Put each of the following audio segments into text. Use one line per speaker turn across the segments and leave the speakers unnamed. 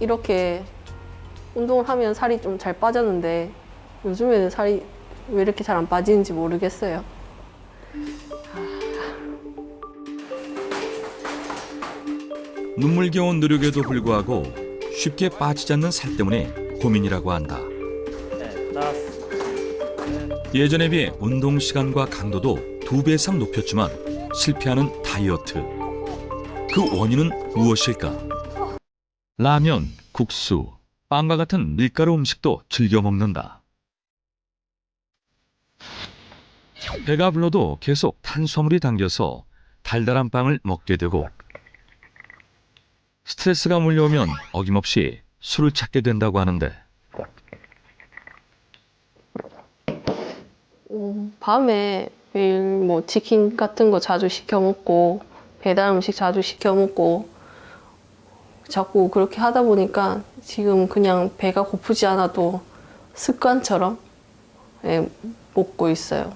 이렇게 운동을 하면 살이 좀 잘 빠졌는데 요즘에는 살이 왜 이렇게 잘 안 빠지는지 모르겠어요.
눈물겨운 노력에도 불구하고 쉽게 빠지지 않는 살 때문에 고민이라고 한다. 예전에 비해 운동 시간과 강도도 2배 이상 높였지만 실패하는 다이어트. 그 원인은 무엇일까? 라면, 국수, 빵과 같은 밀가루 음식도 즐겨 먹는다. 배가 불러도 계속 탄수화물이 당겨서 달달한 빵을 먹게 되고 스트레스가 몰려오면 어김없이 술을 찾게 된다고 하는데
밤에 매일 뭐 치킨 같은 거 자주 시켜 먹고 배달 음식 자주 시켜 먹고 자꾸 그렇게 하다 보니까 지금 그냥 배가 고프지 않아도 습관처럼 먹고 있어요.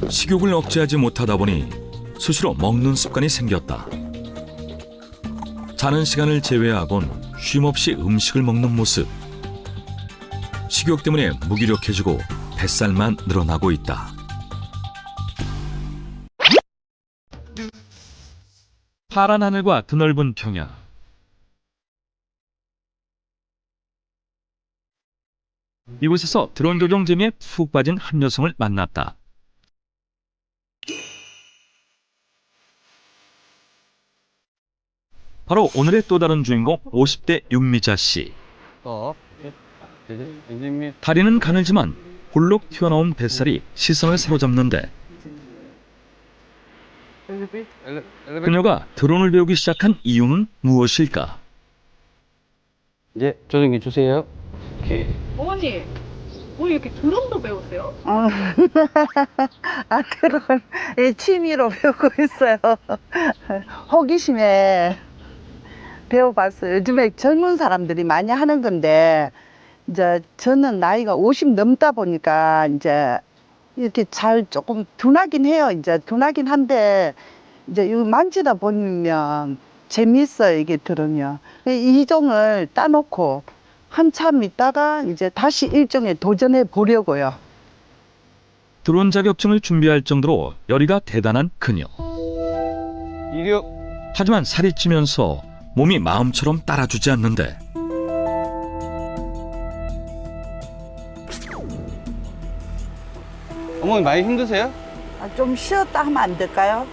식욕을 억제하지 못하다 보니 스스로 먹는 습관이 생겼다. 자는 시간을 제외하곤 쉼없이 음식을 먹는 모습. 식욕 때문에 무기력해지고 뱃살만 늘어나고 있다. 파란 하늘과 드넓은 평야. 이곳에서 드론 조종 재미에 푹 빠진 한 여성을 만났다. 바로 오늘의 또 다른 주인공 50대 윤미자 씨. 다리는 가늘지만 볼록 튀어나온 뱃살이 시선을 사로잡는데 그녀가 드론을 배우기 시작한 이유는 무엇일까?
이제 조정기 주세요.
어머니, 왜 이렇게 드럼도 배우세요?
드론 취미로 배우고 있어요. 호기심에 배워봤어요. 요즘에 젊은 사람들이 많이 하는 건데 이제 저는 나이가 50 넘다 보니까 이제 이렇게 잘 조금 둔하긴 해요. 이제 둔하긴 한데 이제 이거 만지다 보면 재미있어요. 이게 들으면 이종을 따놓고 한참 있다가 이제 다시 일종에 도전해 보려고요.
드론 자격증을 준비할 정도로 열의가 대단한 그녀.
이륙.
하지만 살이 찌면서 몸이 마음처럼 따라주지 않는데
어머니 많이 힘드세요?
좀 쉬었다 하면 안 될까요?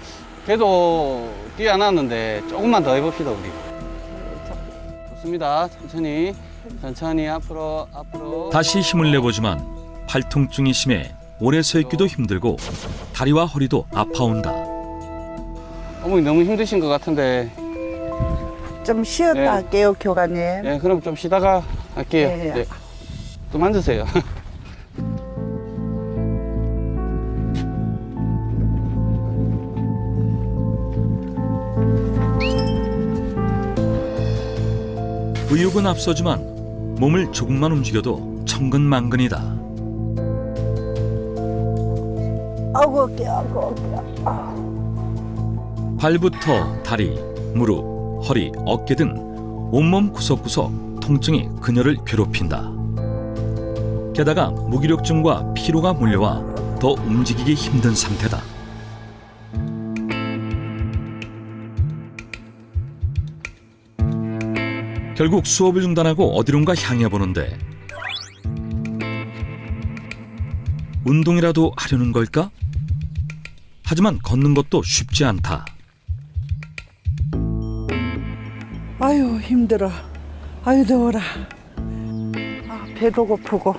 그래도 뛰어 안 왔는데 조금만 더 해봅시다 우리. 좋습니다. 천천히 앞으로.
다시 힘을 내보지만 팔통증이 심해 오래 서 있기도 힘들고 다리와 허리도 아파온다.
어머니 너무 힘드신 것 같은데.
좀 쉬었다
네.
할게요, 교관님.
네, 그럼 좀 쉬다가 할게요.
네.
네. 또 만드세요.
의욕은 앞서지만 몸을 조금만 움직여도 천근만근이다.
아이고, 어깨.
발부터 다리, 무릎, 허리, 어깨 등 온몸 구석구석 통증이 그녀를 괴롭힌다. 게다가 무기력증과 피로가 몰려와 더 움직이기 힘든 상태다. 결국 수업을 중단하고 어디론가 향해 보는데 운동이라도 하려는 걸까? 하지만 걷는 것도 쉽지 않다.
아유, 힘들어. 아유, 더워라. 배도 고프고.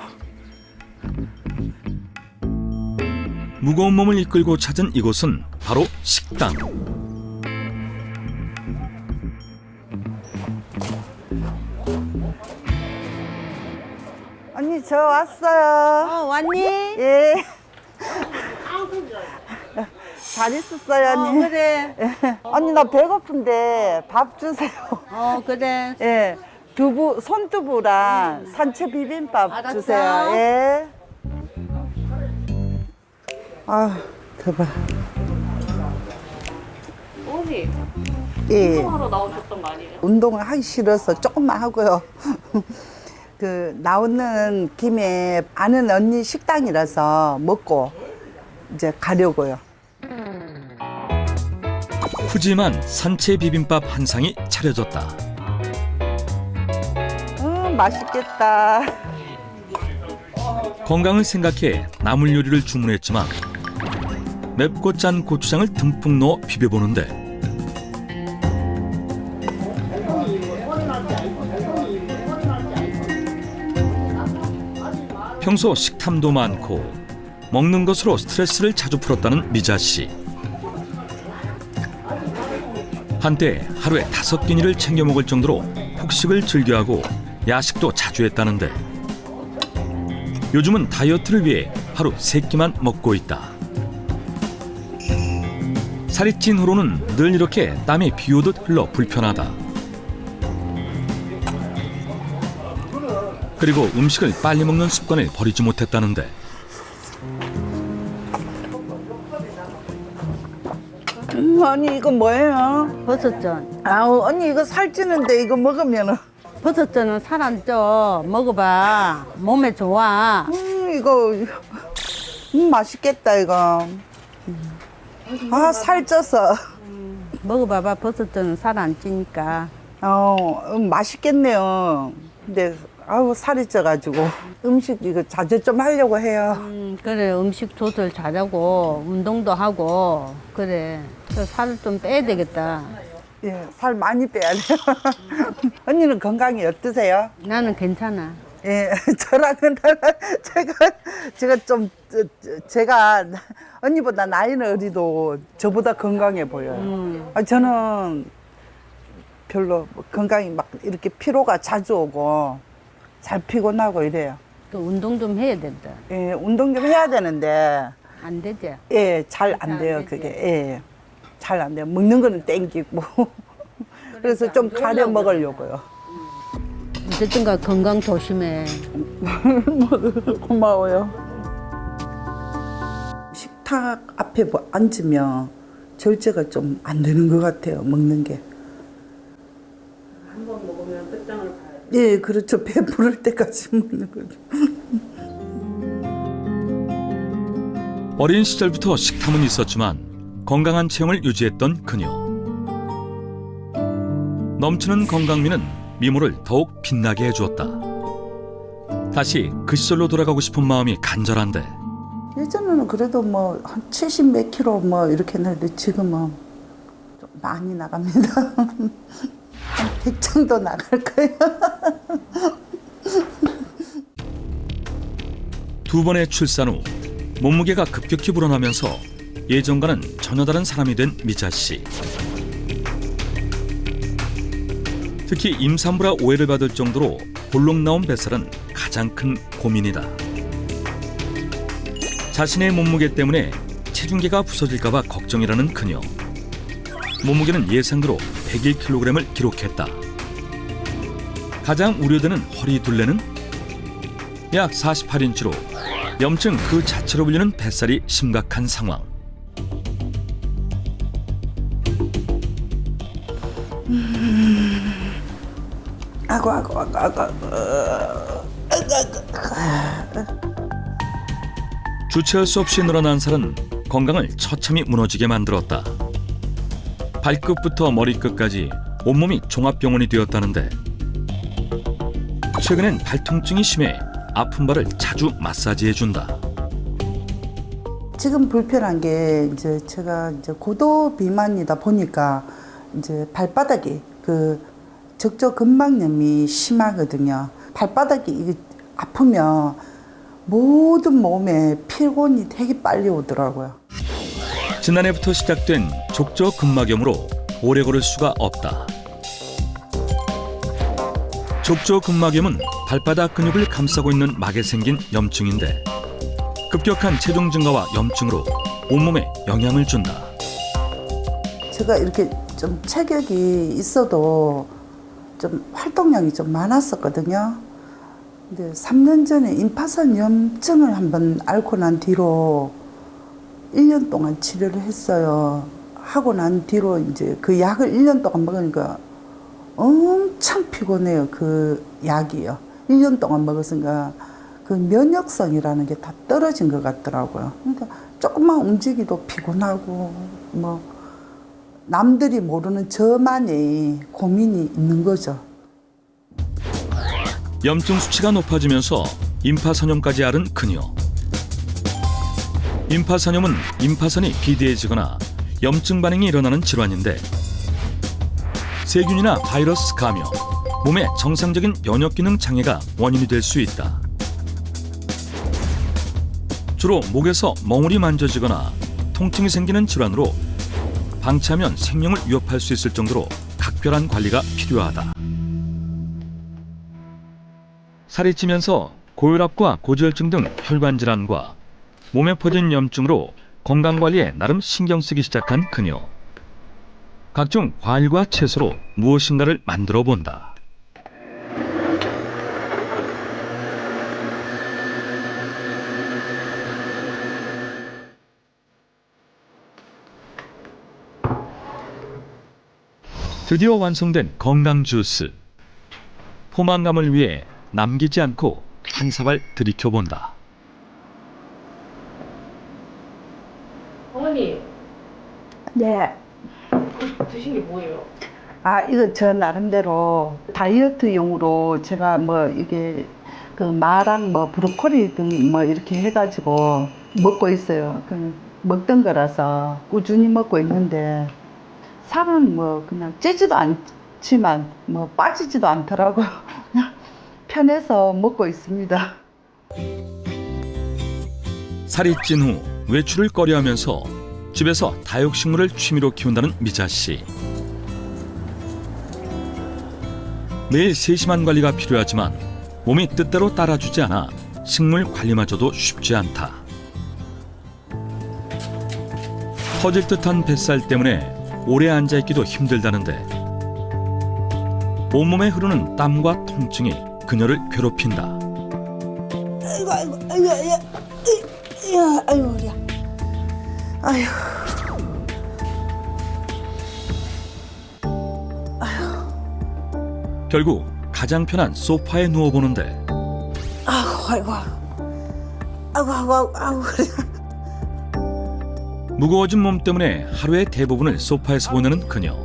무거운 몸을 이끌고 찾은 이곳은 바로 식당.
언니, 저 왔어요. 왔니? 예. 잘 있었어요, 언니.
그래.
언니, 나 배고픈데 밥 주세요.
그래.
예. 두부, 손두부랑 산채 비빔밥
알았어.
주세요. 예. 아, 대박.
어머니,
예.
운동하러 나오셨던 거 아니에요?
운동을 하기 싫어서 조금만 하고요. 그 나오는 김에 아는 언니 식당이라서 먹고 이제 가려고요.
푸짐한 산채 비빔밥 한 상이 차려졌다.
맛있겠다.
건강을 생각해 나물 요리를 주문했지만 맵고 짠 고추장을 듬뿍 넣어 비벼보는데 평소 식탐도 많고 먹는 것으로 스트레스를 자주 풀었다는 미자 씨. 한때 하루에 5끼니를 챙겨 먹을 정도로 폭식을 즐겨하고 야식도 자주 했다는데 요즘은 다이어트를 위해 하루 3끼만 먹고 있다. 살이 찐 후로는 늘 이렇게 땀이 비 오듯 흘러 불편하다. 그리고 음식을 빨리 먹는 습관을 버리지 못했다는데
언니 이거 뭐예요?
버섯전.
아우 언니 이거 살찌는데 이거 먹으면은
버섯전은 살 안 쪄. 먹어봐. 몸에 좋아.
이거 맛있겠다 이거. 아 살쪄서.
먹어봐봐. 버섯전은 살 안 찌니까.
맛있겠네요. 근데 아우 살이 쪄가지고 음식 이거 자제 좀 하려고 해요.
그래. 음식 조절 잘하고 운동도 하고 그래. 살을 좀 빼야 되겠다.
예, 살 많이 빼야 돼요. 언니는 건강이 어떠세요?
나는 괜찮아.
예, 저랑은 제가 좀 제가 언니보다 나이는 어리도 저보다 건강해 보여요. 저는 별로 건강이 막 이렇게 피로가 자주 오고 잘 피곤하고 이래요.
또 운동 좀 해야 된다.
예, 운동 좀 해야 되는데
안 되지?
예, 잘 안
안
돼요
되지.
그게. 예, 잘 안 돼요. 먹는 거는 땡기고 그래서 좀 가려 먹으려고요.
어쨌든가 건강 조심해.
고마워요. 식탁 앞에 뭐 앉으면 절제가 좀 안 되는 것 같아요. 먹는 게.
한 번 먹으면 끝장을 봐요.
예, 그렇죠. 배 부를 때까지 먹는 거죠.
어린 시절부터 식탐은 있었지만 건강한 체형을 유지했던 그녀. 넘치는 건강미는 미모를 더욱 빛나게 해주었다. 다시 그 시절로 돌아가고 싶은 마음이 간절한데
예전에는 그래도 뭐 한 70 몇 킬로 뭐 이렇게 했는데 지금은 좀 많이 나갑니다. 한 100 정도 나갈 거예요.
2번의 출산 후 몸무게가 급격히 불어나면서 예전과는 전혀 다른 사람이 된 미자 씨. 특히 임산부라 오해를 받을 정도로 볼록 나온 뱃살은 가장 큰 고민이다. 자신의 몸무게 때문에 체중계가 부서질까 봐 걱정이라는 그녀. 몸무게는 예상대로 101kg을 기록했다. 가장 우려되는 허리 둘레는 약 48인치로 염증 그 자체로 불리는 뱃살이 심각한 상황.
아고.
주체할 수 없이 늘어난 살은 건강을 처참히 무너지게 만들었다. 발끝부터 머리끝까지 온몸이 종합병원이 되었다는데 최근엔 발통증이 심해 아픈 발을 자주 마사지해준다.
지금 불편한 게 이제 제가 이제 고도 비만이다 보니까 이제 발바닥이 그 적저근막염이 심하거든요. 발바닥이 이게 아프면 모든 몸에 피곤이 되게 빨리 오더라고요.
지난해부터 시작된 족저근막염으로 오래 걸을 수가 없다. 족저근막염은 발바닥 근육을 감싸고 있는 막에 생긴 염증인데 급격한 체중 증가와 염증으로 온몸에 영향을 준다.
제가 이렇게 좀 체격이 있어도 좀 활동량이 좀 많았었거든요. 근데 3년 전에 임파선 염증을 한번 앓고 난 뒤로 1년 동안 치료를 했어요. 하고 난 뒤로 이제 그 약을 1년 동안 먹으니까 엄청 피곤해요. 그 약이요. 1년 동안 먹었으니까 그 면역성이라는 게 다 떨어진 것 같더라고요. 그러니까 조금만 움직이도 피곤하고 뭐 남들이 모르는 저만의 고민이 있는 거죠.
염증 수치가 높아지면서 임파선염까지 앓은 그녀. 임파선염은 임파선이 비대해지거나 염증 반응이 일어나는 질환인데 세균이나 바이러스 감염, 몸의 정상적인 면역 기능 장애가 원인이 될 수 있다. 주로 목에서 멍울이 만져지거나 통증이 생기는 질환으로 방치하면 생명을 위협할 수 있을 정도로 각별한 관리가 필요하다. 살이 찌면서 고혈압과 고지혈증 등 혈관 질환과 몸에 퍼진 염증으로 건강관리에 나름 신경 쓰기 시작한 그녀. 각종 과일과 채소로 무엇인가를 만들어 본다. 드디어 완성된 건강 주스. 포만감을 위해 남기지 않고 한 사발 들이켜본다.
어머니,
네.
드신 게 뭐예요?
아, 이거 저 나름대로 다이어트용으로 제가 뭐 이게 그 마랑 뭐 브로콜리 등 뭐 이렇게 해가지고 먹고 있어요. 그 먹던 거라서 꾸준히 먹고 있는데 살은 뭐 그냥 찌지도 않지만 뭐 빠지지도 않더라고요. 그냥 편해서 먹고 있습니다.
살이 찐 후 외출을 꺼려하면서 집에서 다육식물을 취미로 키운다는 미자 씨. 매일 세심한 관리가 필요하지만 몸이 뜻대로 따라주지 않아 식물 관리마저도 쉽지 않다. 터질 듯한 뱃살 때문에 오래 앉아있기도 힘들다는데 온몸에 흐르는 땀과 통증이 그녀를 괴롭힌다.
아이고 아이고 아이고 야 아이고 야 아이고
결국 가장 편한 소파에 누워보는데
아이고 아이고 아이고 아이고
무거워진 몸 때문에 하루의 대부분을 소파에서 보내는 그녀.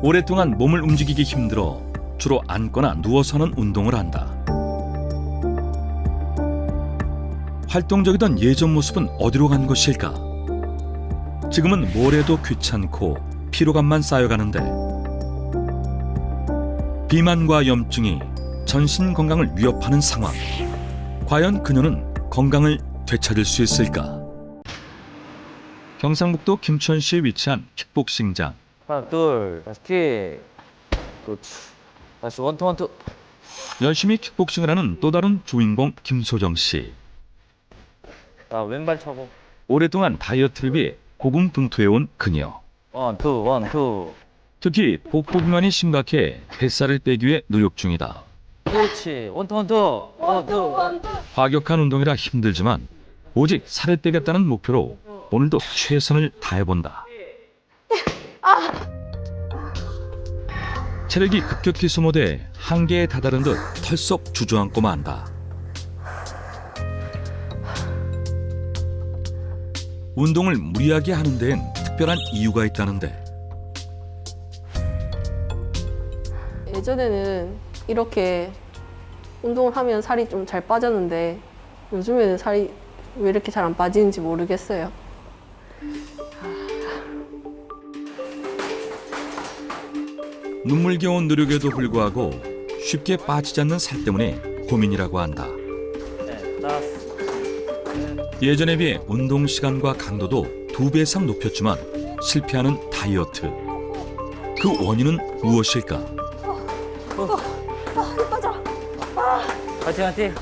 오랫동안 몸을 움직이기 힘들어 주로 앉거나 누워서 하는 운동을 한다. 활동적이던 예전 모습은 어디로 간 것일까? 지금은 뭘 해도 귀찮고 피로감만 쌓여가는데 비만과 염증이 전신 건강을 위협하는 상황. 과연 그녀는 건강을 되찾을 수 있을까? 경상북도 김천시에 위치한 킥복싱장.
하나, 둘, 다시 킥. 굿. 다시 원투, 원투.
열심히 킥복싱을 하는 또 다른 주인공 김소정 씨.
자, 왼발 차고.
오랫동안 다이어트를 위해 고군분투해온 그녀.
원투, 원투.
특히 복부 비만이 심각해 뱃살을 빼기 위해 노력 중이다.
그렇지. 원투, 원투. 원투.
과격한 운동이라 힘들지만 오직 살을 빼겠다는 목표로 오늘도 최선을 다해본다. 체력이 급격히 소모돼 한계에 다다른 듯 털썩 주저앉고 만다. 운동을 무리하게 하는 데엔 특별한 이유가 있다는데
예전에는 이렇게 운동을 하면 살이 좀 잘 빠졌는데 요즘에는 살이 왜 이렇게 잘 안 빠지는지 모르겠어요.
눈물겨운 노력에도 불구하고 쉽게 빠지지 않는 살 때문에 고민이라고 한다.
네, 다섯.
예전에 비해 운동 시간과 강도도 2배 이상 높였지만 실패하는 다이어트. 그 원인은 무엇일까?
파이팅, 파이팅.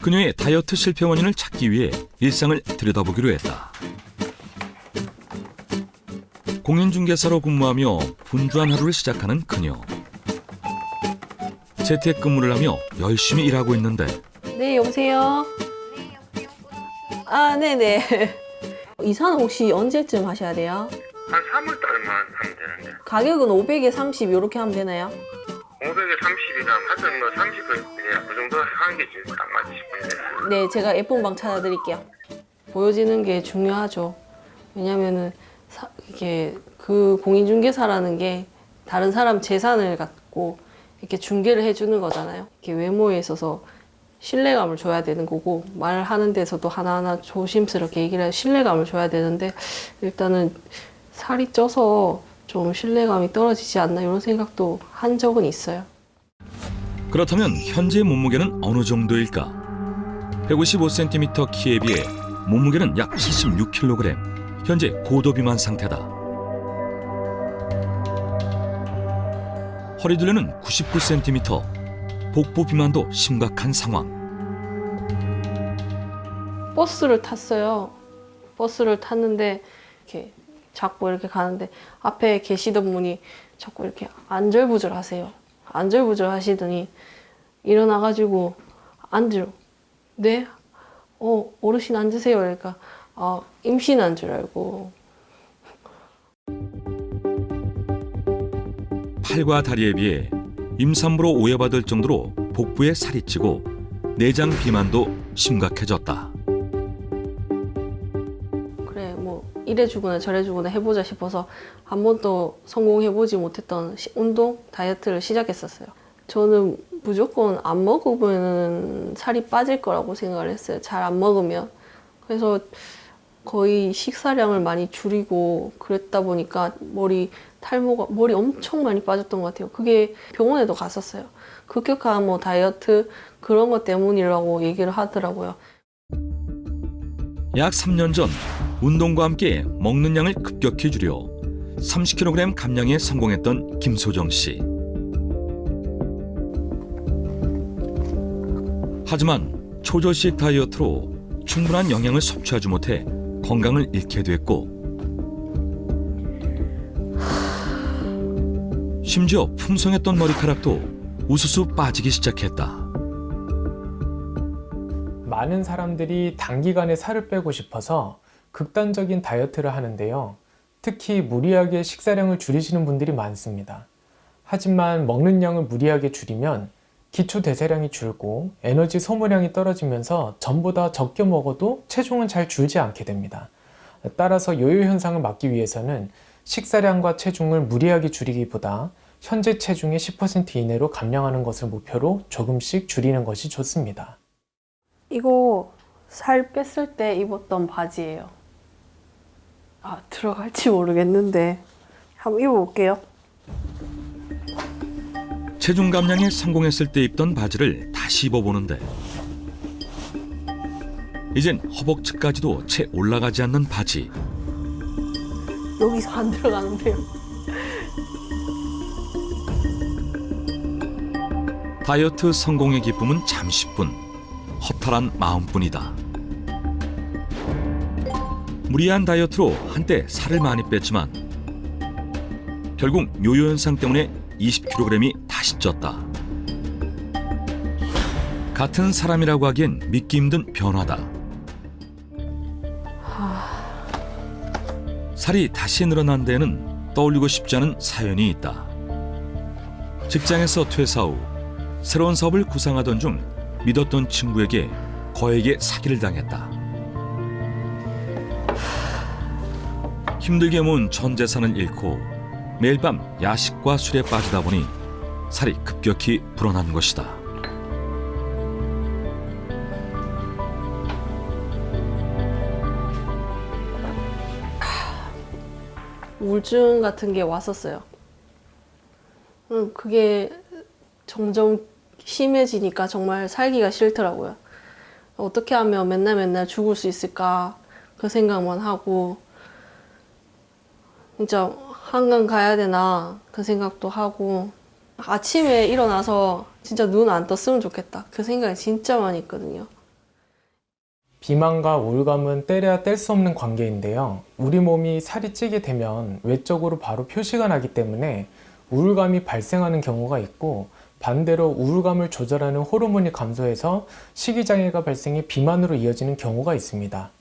그녀의 다이어트 실패 원인을 찾기 위해 일상을 들여다보기로 했다. 공인중개사로 근무하며 분주한 하루를 시작하는 그녀. 재택근무를 하며 열심히 일하고 있는데
네, 여보세요? 아, 네네. 이사는 혹시 언제쯤 하셔야 돼요?
한 3월달만 하면 되는데
가격은 500에 30 이렇게 하면 되나요?
500에 30이랑 하여튼 뭐 30은 그냥 그 정도 하는 게 지금 딱 맞지 싶은데
네, 제가 예쁜 방 찾아드릴게요. 보여지는 게 중요하죠. 왜냐면은 이게 그 공인중개사라는 게 다른 사람 재산을 갖고 이렇게 중개를 해주는 거잖아요. 이렇게 외모에 있어서 신뢰감을 줘야 되는 거고 말하는 데서도 하나하나 조심스럽게 얘기를 해서 신뢰감을 줘야 되는데 일단은 살이 쪄서 좀 신뢰감이 떨어지지 않나 이런 생각도 한 적은 있어요.
그렇다면 현재 몸무게는 어느 정도일까? 155cm 키에 비해 몸무게는 약 76kg. 현재 고도 비만 상태다. 허리둘레는 99cm. 복부 비만도 심각한 상황.
버스를 탔어요. 버스를 탔는데 이렇게 자꾸 이렇게 가는데 앞에 계시던 분이 자꾸 이렇게 안절부절 하세요. 안절부절 하시더니 일어나가지고 앉으러. 네? 어르신 앉으세요. 그러니까 임신한 줄 알고.
팔과 다리에 비해 임산부로 오해받을 정도로 복부에 살이 찌고 내장 비만도 심각해졌다.
그래 뭐 이래주거나 저래주거나 해보자 싶어서 한 번도 성공해보지 못했던 운동, 다이어트를 시작했었어요. 저는 무조건 안 먹으면 살이 빠질 거라고 생각을 했어요. 잘 안 먹으면. 그래서 거의 식사량을 많이 줄이고 그랬다 보니까 탈모가 머리 엄청 많이 빠졌던 것 같아요. 그게 병원에도 갔었어요. 급격한 뭐 다이어트 그런 것 때문이라고 얘기를 하더라고요.
약 3년 전 운동과 함께 먹는 양을 급격히 줄여 30kg 감량에 성공했던 김소정 씨. 하지만 초저식 다이어트로 충분한 영양을 섭취하지 못해 건강을 잃게 됐고 심지어 풍성했던 머리카락도 우수수 빠지기 시작했다.
많은 사람들이 단기간에 살을 빼고 싶어서 극단적인 다이어트를 하는데요. 특히 무리하게 식사량을 줄이시는 분들이 많습니다. 하지만 먹는 양을 무리하게 줄이면 기초 대사량이 줄고 에너지 소모량이 떨어지면서 전보다 적게 먹어도 체중은 잘 줄지 않게 됩니다. 따라서 요요 현상을 막기 위해서는 식사량과 체중을 무리하게 줄이기보다 현재 체중의 10% 이내로 감량하는 것을 목표로 조금씩 줄이는 것이 좋습니다.
이거 살 뺐을 때 입었던 바지예요. 들어갈지 모르겠는데 한번 입어볼게요.
체중 감량에 성공했을 때 입던 바지를 다시 입어보는데 이젠 허벅지까지도 채 올라가지 않는 바지.
여기서 안 들어가는데요.
다이어트 성공의 기쁨은 잠시뿐, 허탈한 마음뿐이다. 무리한 다이어트로 한때 살을 많이 뺐지만 결국 요요 현상 때문에 20kg이 다시 쪘다. 같은 사람이라고 하기엔 믿기 힘든 변화다. 살이 다시 늘어난 데에는 떠올리고 싶지 않은 사연이 있다. 직장에서 퇴사 후 새로운 사업을 구상하던 중 믿었던 친구에게 거액의 사기를 당했다. 힘들게 모은 전 재산을 잃고 매일 밤 야식과 술에 빠지다 보니 살이 급격히 불어난 것이다.
우울증 같은 게 왔었어요. 그게 점점 심해지니까 정말 살기가 싫더라고요. 어떻게 하면 맨날 죽을 수 있을까 그 생각만 하고 진짜 한강 가야 되나 그 생각도 하고 아침에 일어나서 진짜 눈 안 떴으면 좋겠다 그 생각이 진짜 많이 있거든요.
비만과 우울감은 떼려야 뗄 수 없는 관계인데요. 우리 몸이 살이 찌게 되면 외적으로 바로 표시가 나기 때문에 우울감이 발생하는 경우가 있고 반대로 우울감을 조절하는 호르몬이 감소해서 식이장애가 발생해 비만으로 이어지는 경우가 있습니다.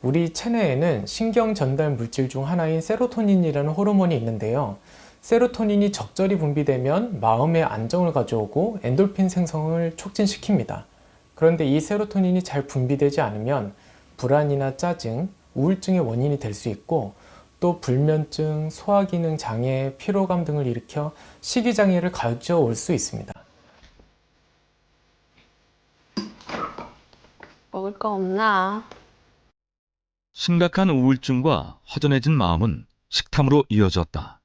우리 체내에는 신경 전달 물질 중 하나인 세로토닌이라는 호르몬이 있는데요. 세로토닌이 적절히 분비되면 마음의 안정을 가져오고 엔돌핀 생성을 촉진시킵니다. 그런데 이 세로토닌이 잘 분비되지 않으면 불안이나 짜증, 우울증의 원인이 될 수 있고 또 불면증, 소화기능 장애, 피로감 등을 일으켜 식이장애를 가져올 수 있습니다.
먹을 거 없나?
심각한 우울증과 허전해진 마음은 식탐으로 이어졌다.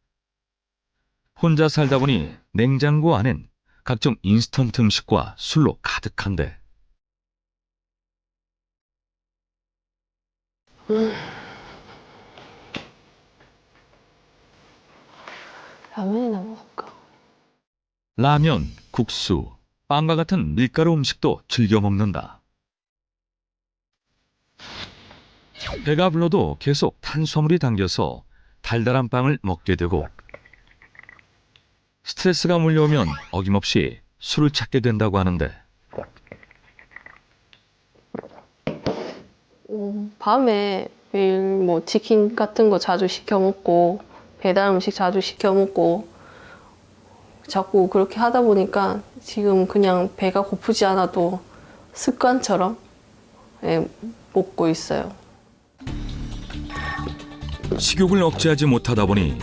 혼자 살다 보니 냉장고 안엔 각종 인스턴트 음식과 술로 가득한데
라면이나 먹을까?
라면, 국수, 빵과 같은 밀가루 음식도 즐겨 먹는다. 배가 불러도 계속 탄수화물이 당겨서 달달한 빵을 먹게 되고 스트레스가 몰려오면 어김없이 술을 찾게 된다고 하는데
밤에 매일 뭐 치킨 같은 거 자주 시켜 먹고 배달 음식 자주 시켜 먹고 자꾸 그렇게 하다 보니까 지금 그냥 배가 고프지 않아도 습관처럼 먹고 있어요.
식욕을 억제하지 못하다 보니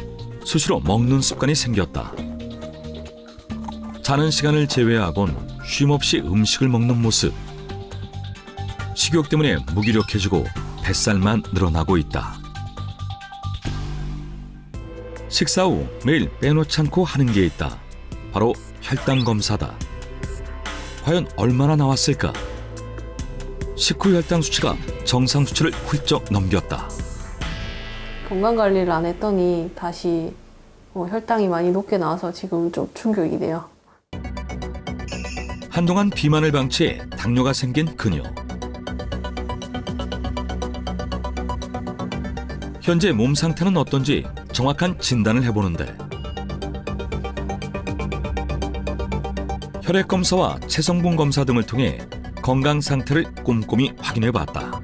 수시로 먹는 습관이 생겼다. 자는 시간을 제외하곤 쉼없이 음식을 먹는 모습. 식욕 때문에 무기력해지고 뱃살만 늘어나고 있다. 식사 후 매일 빼놓지 않고 하는 게 있다. 바로 혈당 검사다. 과연 얼마나 나왔을까? 식후 혈당 수치가 정상 수치를 훌쩍 넘겼다.
건강관리를 안 했더니 다시 혈당이 많이 높게 나와서 지금 좀 충격이 돼요.
한동안 비만을 방치해 당뇨가 생긴 그녀. 현재 몸 상태는 어떤지 정확한 진단을 해보는데 혈액 검사와 체성분 검사 등을 통해 건강 상태를 꼼꼼히 확인해봤다.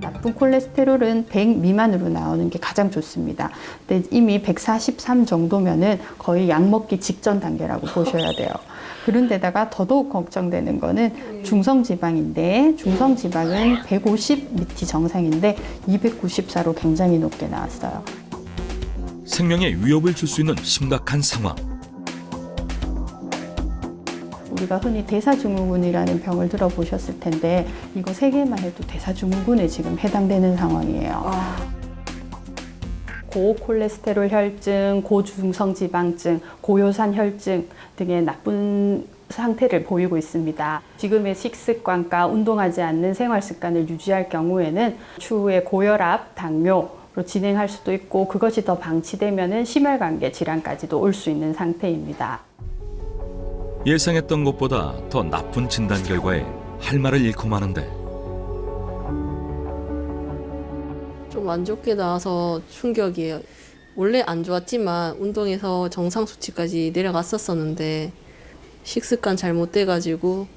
나쁜 콜레스테롤은 100 미만으로 나오는 게 가장 좋습니다. 근데 이미 143 정도면은 거의 약 먹기 직전 단계라고 보셔야 돼요. 그런데다가 더더욱 걱정되는 거는 중성지방인데 중성지방은 150 밑이 정상인데 294로 굉장히 높게 나왔어요.
생명에 위협을 줄 수 있는 심각한 상황.
우리가 흔히 대사증후군이라는 병을 들어보셨을 텐데 이거 세 개만 해도 대사증후군에 지금 해당되는 상황이에요. 고콜레스테롤 혈증, 고중성지방증, 고요산 혈증 등의 나쁜 상태를 보이고 있습니다. 지금의 식습관과 운동하지 않는 생활 습관을 유지할 경우에는 추후에 고혈압, 당뇨로 진행할 수도 있고 그것이 더 방치되면은 심혈관계 질환까지도 올 수 있는 상태입니다.
예상했던 것보다 더 나쁜 진단 결과에 할 말을 잃고 마는데
좀 안 좋게 나와서 충격이에요. 원래 안 좋았지만 운동해서 정상 수치까지 내려갔었었는데 식습관 잘못돼가지고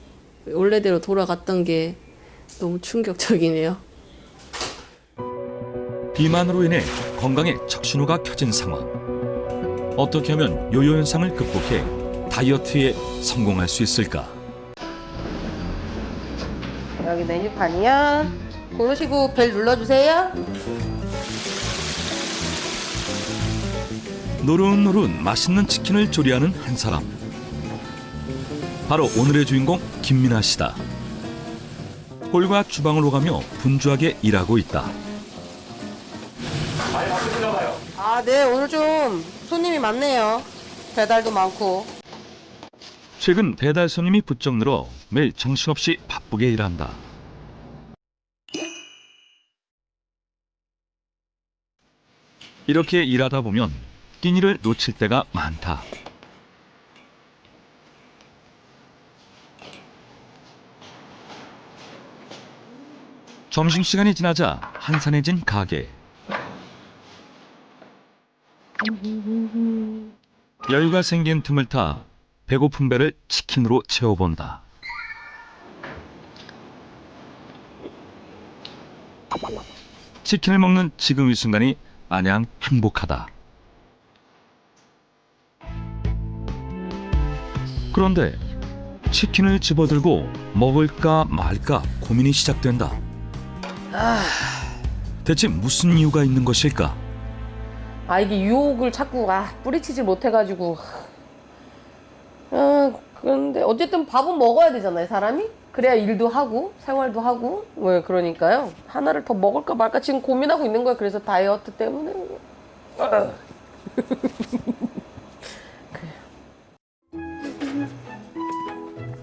원래대로 돌아갔던 게 너무 충격적이네요.
비만으로 인해 건강에 적신호가 켜진 상황. 어떻게 하면 요요 현상을 극복해 다이어트에 성공할 수 있을까?
여기 메뉴판이요. 고르시고 벨 눌러주세요.
노릇노릇 맛있는 치킨을 조리하는 한 사람. 바로 오늘의 주인공 김민아 씨다. 홀과 주방을 오가며 분주하게 일하고 있다.
아, 네, 오늘 좀 손님이 많네요. 배달도 많고.
최근 배달 손님이 부쩍 늘어 매일 정신없이 바쁘게 일한다. 이렇게 일하다 보면 끼니를 놓칠 때가 많다. 점심시간이 지나자 한산해진 가게. 여유가 생긴 틈을 타 배고픈 배를 치킨으로 채워본다. 치킨을 먹는 지금 이 순간이 마냥 행복하다. 그런데 치킨을 집어들고 먹을까 말까 고민이 시작된다. 대체 무슨 이유가 있는 것일까?
이게 유혹을 자꾸 뿌리치지 못해가지고. 그런데 어쨌든 밥은 먹어야 되잖아요, 사람이. 그래야 일도 하고 생활도 하고. 왜 그러니까요. 하나를 더 먹을까 말까 지금 고민하고 있는 거예요. 그래서 다이어트 때문에.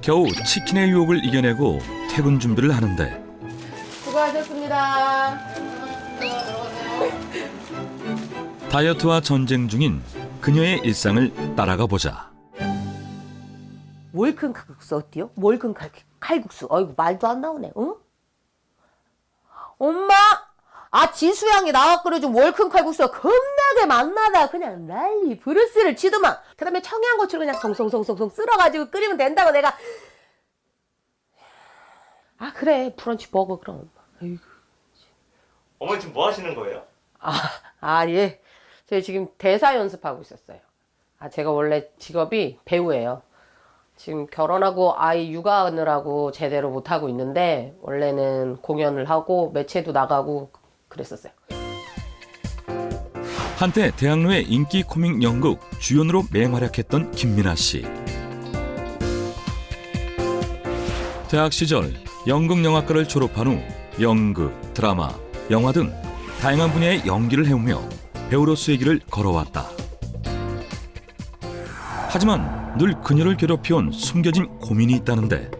겨우 치킨의 유혹을 이겨내고 퇴근 준비를 하는데
수고하셨습니다.
다이어트와 전쟁 중인 그녀의 일상을 따라가 보자.
월큰 칼국수 어때요? 월큰 칼국수. 어이구 말도 안 나오네. 응? 엄마! 지수양이 나와 끓여준 월큰 칼국수가 겁나게 맛나다. 그냥 난리 브루스를 치더만. 그 다음에 청양고추를 그냥 송송송송송 쓸어가지고 끓이면 된다고 내가. 그래 브런치 먹어 그럼. 아이고.
어머니 지금 뭐 하시는 거예요?
예. 제가 지금 대사 연습하고 있었어요. 제가 원래 직업이 배우예요. 지금 결혼하고 아이 육아하느라고 제대로 못하고 있는데 원래는 공연을 하고 매체도 나가고 그랬었어요.
한때 대학로의 인기 코믹 연극 주연으로 맹활약했던 김민아 씨. 대학 시절 연극영화과를 졸업한 후 연극, 드라마, 영화 등 다양한 분야의 연기를 해오며 배우로서의 길을 걸어왔다. 하지만 늘 그녀를 괴롭혀온 숨겨진 고민이 있다는데.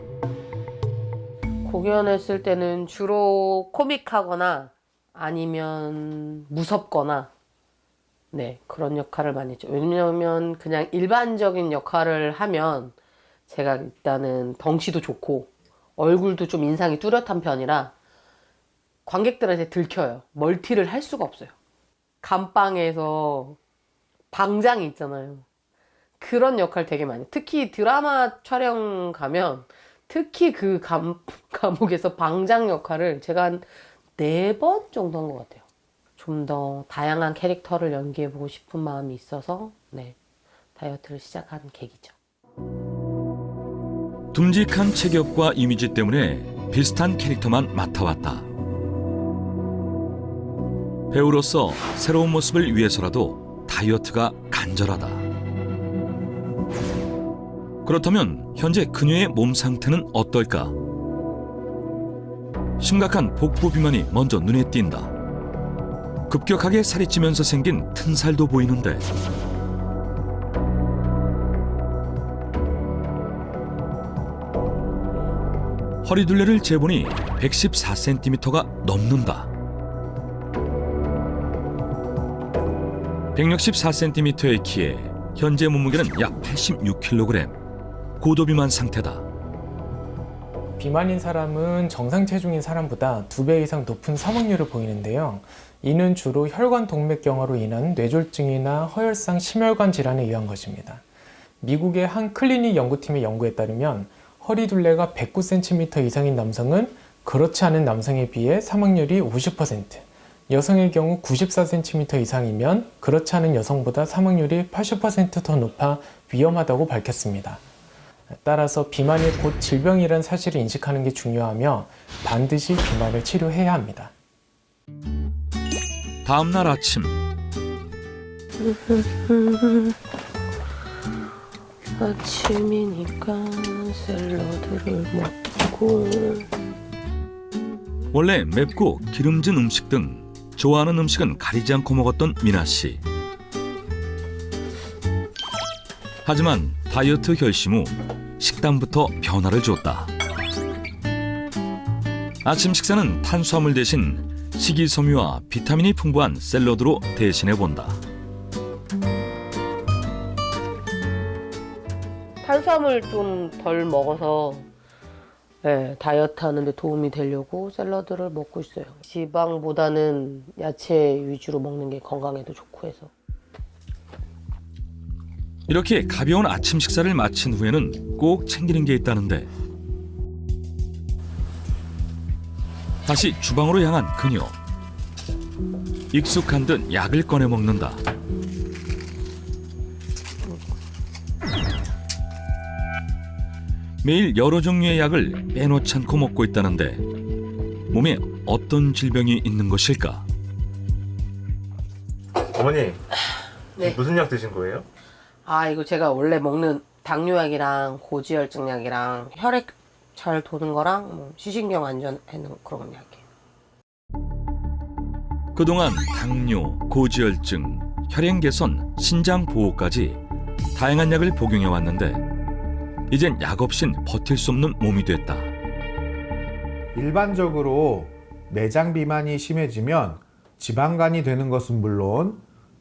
공연했을 때는 주로 코믹하거나 아니면 무섭거나 그런 역할을 많이 했죠. 왜냐면 그냥 일반적인 역할을 하면 제가 일단은 덩치도 좋고 얼굴도 좀 인상이 뚜렷한 편이라 관객들한테 들켜요. 멀티를 할 수가 없어요. 감방에서 방장이 있잖아요. 그런 역할 되게 많이. 특히 드라마 촬영 가면 특히 그 감옥에서 방장 역할을 제가 한 4번 정도 한 것 같아요. 좀 더 다양한 캐릭터를 연기해보고 싶은 마음이 있어서 다이어트를 시작한 계기죠.
듬직한 체격과 이미지 때문에 비슷한 캐릭터만 맡아왔다. 배우로서 새로운 모습을 위해서라도 다이어트가 간절하다. 그렇다면 현재 그녀의 몸 상태는 어떨까? 심각한 복부 비만이 먼저 눈에 띈다. 급격하게 살이 찌면서 생긴 튼살도 보이는데 허리둘레를 재보니 114cm가 넘는다. 164cm의 키에 현재 몸무게는 약 86kg. 고도비만 상태다.
비만인 사람은 정상 체중인 사람보다 2배 이상 높은 사망률을 보이는데요. 이는 주로 혈관 동맥경화로 인한 뇌졸중이나 허혈성 심혈관 질환에 의한 것입니다. 미국의 한 클리닉 연구팀의 연구에 따르면 허리 둘레가 109cm 이상인 남성은 그렇지 않은 남성에 비해 사망률이 50%, 여성의 경우 94cm 이상이면 그렇지 않은 여성보다 사망률이 80% 더 높아 위험하다고 밝혔습니다. 따라서 비만이 곧 질병이라는 사실을 인식하는 게 중요하며 반드시 비만을 치료해야 합니다.
다음 날 아침
아침이니까 샐러드를 먹고.
원래 맵고 기름진 음식 등 좋아하는 음식은 가리지 않고 먹었던 미나 씨. 하지만 다이어트 결심 후 식단부터 변화를 줬다. 아침 식사는 탄수화물 대신 식이섬유와 비타민이 풍부한 샐러드로 대신해 본다.
탄수화물 좀 덜 먹어서 다이어트 하는데 도움이 되려고 샐러드를 먹고 있어요. 지방보다는 야채 위주로 먹는 게 건강에도 좋고 해서.
이렇게 가벼운 아침 식사를 마친 후에는 꼭 챙기는 게 있다는데. 다시 주방으로 향한 그녀. 익숙한 듯 약을 꺼내 먹는다. 매일 여러 종류의 약을 빼놓지 않고 먹고 있다는데 몸에 어떤 질병이 있는 것일까?
어머니,
네.
무슨 약 드신 거예요?
아, 이거 제가 원래 먹는 당뇨약이랑 고지혈증약이랑 혈액 잘 도는 거랑 뭐 시신경 안전해는 그런 약이에요.
그동안 당뇨, 고지혈증, 혈행 개선, 신장 보호까지 다양한 약을 복용해 왔는데 이젠 약 없인 버틸 수 없는 몸이 됐다.
일반적으로 내장 비만이 심해지면 지방간이 되는 것은 물론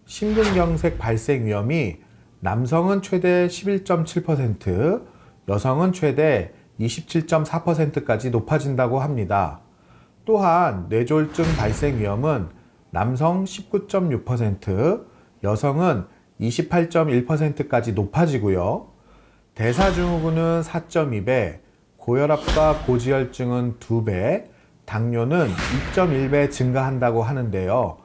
심근경색 발생 위험이 남성은 최대 11.7%, 여성은 최대 27.4%까지 높아진다고 합니다. 또한 뇌졸중 발생 위험은 남성 19.6%, 여성은 28.1%까지 높아지고요. 대사증후군은 4.2배, 고혈압과 고지혈증은 2배, 당뇨는 2.1배 증가한다고 하는데요.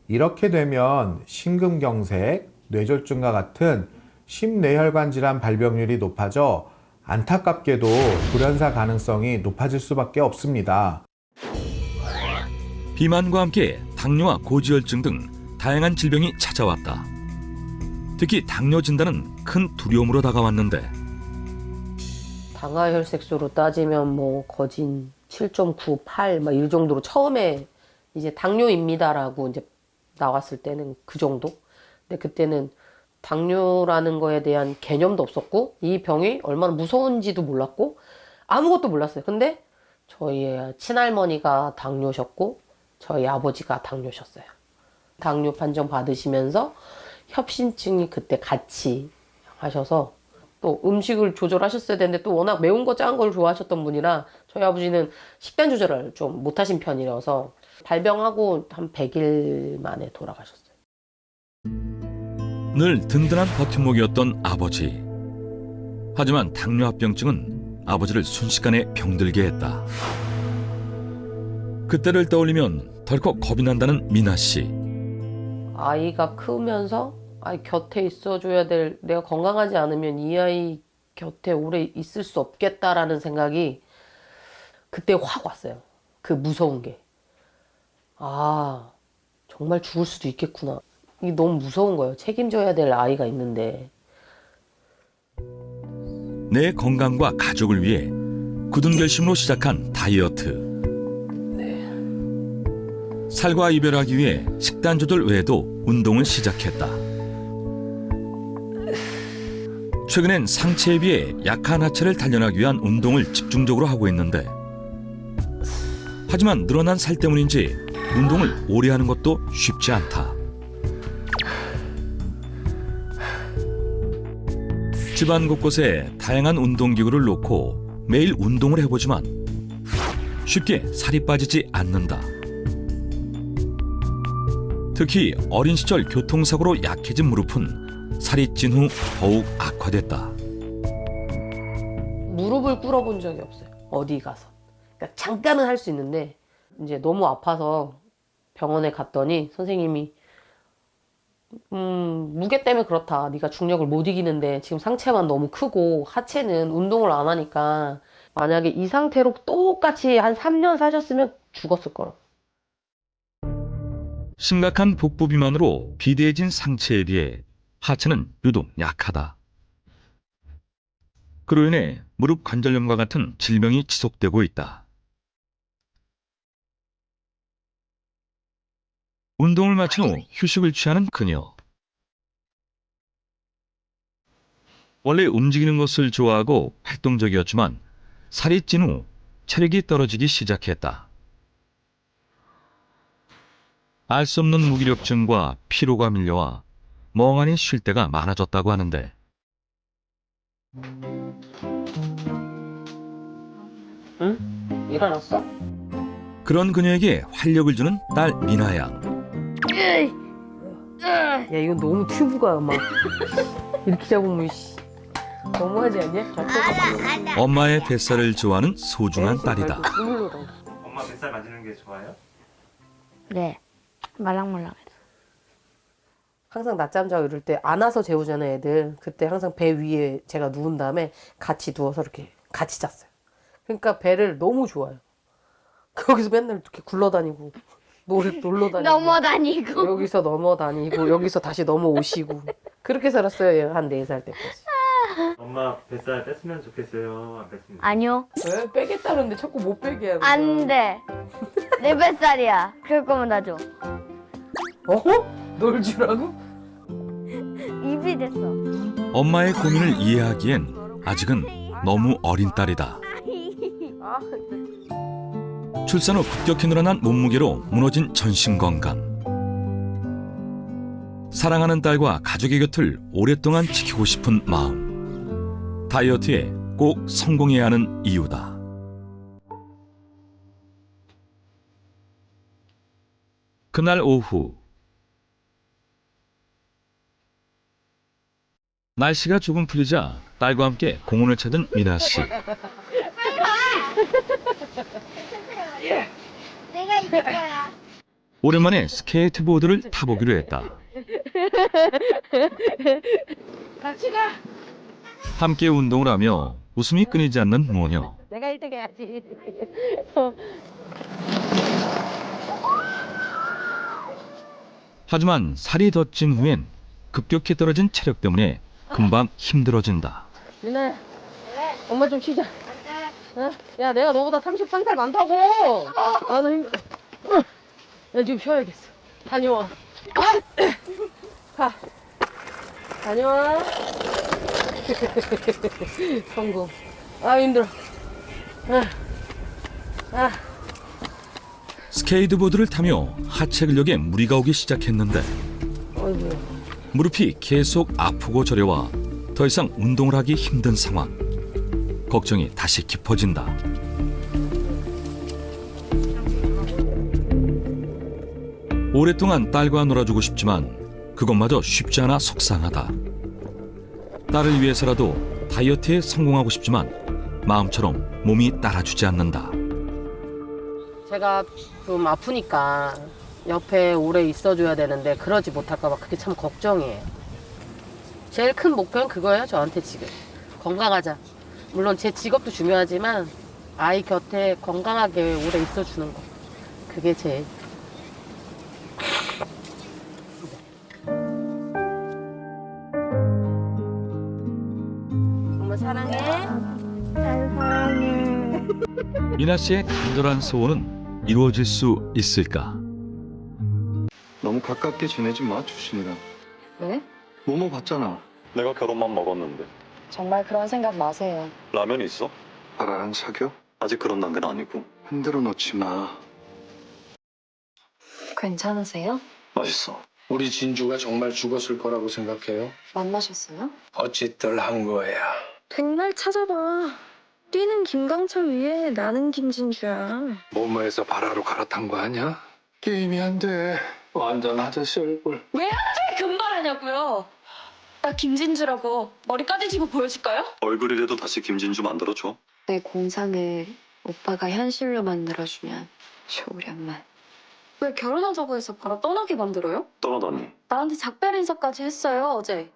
이렇게 되면 심근경색, 뇌졸중과 같은 심뇌혈관 질환 발병률이 높아져 안타깝게도 돌연사 가능성이 높아질 수밖에 없습니다.
비만과 함께 당뇨와 고지혈증 등 다양한 질병이 찾아왔다. 특히 당뇨 진단은 큰 두려움으로 다가왔는데
당화혈색소로 따지면 뭐 거진 7.9, 8 막 이 정도로 처음에 이제 당뇨입니다라고 이제 나왔을 때는 그 정도. 근데 그때는 당뇨라는 거에 대한 개념도 없었고 이 병이 얼마나 무서운지도 몰랐고 아무것도 몰랐어요. 근데 저희 친할머니가 당뇨셨고 저희 아버지가 당뇨셨어요. 당뇨 판정 받으시면서 협심증이 그때 같이 하셔서 또 음식을 조절하셨어야 되는데 또 워낙 매운 거 짠 걸 좋아하셨던 분이라 저희 아버지는 식단 조절을 좀 못하신 편이라서 발병하고 한 100일 만에 돌아가셨어요.
늘 든든한 버팀목이었던 아버지. 하지만 당뇨합병증은 아버지를 순식간에 병들게 했다. 그때를 떠올리면 덜컥 겁이 난다는 미나 씨.
아이가 크면서 아이 곁에 있어줘야 될, 내가 건강하지 않으면 이 아이 곁에 오래 있을 수 없겠다라는 생각이 그때 확 왔어요. 그 무서운 게. 아, 정말 죽을 수도 있겠구나. 이게 너무 무서운 거예요. 책임져야 될 아이가 있는데.
내 건강과 가족을 위해 굳은 결심으로 시작한 다이어트. 살과 이별하기 위해 식단 조절 외에도 운동을 시작했다. 최근엔 상체에 비해 약한 하체를 단련하기 위한 운동을 집중적으로 하고 있는데 하지만 늘어난 살 때문인지 운동을 오래 하는 것도 쉽지 않다. 집안 곳곳에 다양한 운동기구를 놓고 매일 운동을 해보지만 쉽게 살이 빠지지 않는다. 특히 어린 시절 교통사고로 약해진 무릎은 살이 찐 후 더욱 악화됐다.
무릎을 꿇어본 적이 없어요. 어디 가서. 그러니까 잠깐은 할 수 있는데 이제 너무 아파서 병원에 갔더니 선생님이 무게 때문에 그렇다. 네가 중력을 못 이기는데 지금 상체만 너무 크고 하체는 운동을 안 하니까 만약에 이 상태로 똑같이 한 3년 사셨으면 죽었을 거라고.
심각한 복부 비만으로 비대해진 상체에 비해 하체는 유독 약하다. 그로 인해 무릎 관절염과 같은 질병이 지속되고 있다. 운동을 마친 후 휴식을 취하는 그녀. 원래 움직이는 것을 좋아하고 활동적이었지만 살이 찐 후 체력이 떨어지기 시작했다. 알 수 없는 무기력증과 피로가 밀려와 멍하니 쉴 때가 많아졌다고 하는데
응? 일어났어?
그런 그녀에게 활력을 주는 딸 미나 양.
야, 이건 너무 튜브가 막 이렇게 잡으면 너무하지 않냐?
엄마의 뱃살을 좋아하는 소중한 딸이다.
엄마 뱃살 만지는 게 좋아요?
네. 말랑말랑해서.
항상 낮잠 자고 이럴 때 안아서 재우잖아요, 애들. 그때 항상 배 위에 제가 누운 다음에 같이 누워서 이렇게 같이 잤어요. 그러니까 배를 너무 좋아해요. 거기서 맨날 이렇게 굴러다니고 놀러 다니고
넘어다니고.
여기서 넘어다니고 여기서 다시 넘어오시고 그렇게 살았어요, 한 4살 때까지.
엄마 뱃살 뺐으면 좋겠어요? 안 뺐으면
아니요.
왜 빼겠다는데 자꾸 못 빼게 하는
안 돼. 내 뱃살이야. 그럴 거면 나 줘.
어? 널 주라고?
입이 됐어.
엄마의 고민을 이해하기엔 아직은 너무 어린 딸이다.
아,
출산 후 급격히 늘어난 몸무게로 무너진 전신 건강. 사랑하는 딸과 가족의 곁을 오랫동안 지키고 싶은 마음. 다이어트에 꼭 성공해야 하는 이유다. 그날 오후. 날씨가 조금 풀리자 딸과 함께 공원을 찾은 미나 씨.
내가 이길 거야.
오랜만에 스케이트보드를 타보기로 했다.
같이 가.
함께 운동을 하며 웃음이 끊이지 않는 모녀.
내가 1등 해야지.
하지만 살이 더 찐 후엔 급격히 떨어진 체력 때문에 금방 힘들어진다.
미나야, 엄마 좀 쉬자. 어? 야, 내가 너보다 33살 많다고. 아, 나 힘들어. 야, 지금 쉬어야겠어. 다녀와. 가. 다녀와. 성공. 아, 힘들어.
스케이트보드를 타며 하체 근력에 무리가 오기 시작했는데
어이구.
무릎이 계속 아프고 저려와 더 이상 운동을 하기 힘든 상황. 걱정이 다시 깊어진다. 오랫동안 딸과 놀아주고 싶지만 그것마저 쉽지 않아 속상하다. 딸을 위해서라도 다이어트에 성공하고 싶지만 마음처럼 몸이 따라주지 않는다.
제가 좀 아프니까 옆에 오래 있어줘야 되는데 그러지 못할까봐 그게 참 걱정이에요. 제일 큰 목표는 그거예요, 저한테 지금. 건강하자. 물론 제 직업도 중요하지만 아이 곁에 건강하게 오래 있어주는 거. 그게 제일. 엄마 사랑해.
사랑해.
미나 씨의 간절한 소원은 이루어질 수 있을까?
너무 가깝게 지내지 마, 주신이랑.
왜?
뭐뭐 봤잖아. 내가 결혼만 먹었는데.
정말 그런 생각 마세요.
라면 있어? 나랑 사겨? 아직 그런 단계는 아니고. 흔들어 놓지 마.
괜찮으세요?
맛있어.
우리 진주가 정말 죽었을 거라고 생각해요?
만나셨어요?
어찌들 한 거야.
백날 찾아봐. 뛰는 김강철 위에 나는 김진주야.
모모에서 바라로 갈아탄 거 아니야? 게임이 안 돼. 완전 아저씨 얼굴.
왜 하필 금발하냐고요? 나 김진주라고. 머리 까지지고 보여줄까요?
얼굴이라도 다시 김진주 만들어줘.
내 공상을 오빠가 현실로 만들어주면 좋으련만. 왜 결혼하자고 해서 바로 떠나게 만들어요?
떠나다니.
나한테 작별 인사까지 했어요, 어제.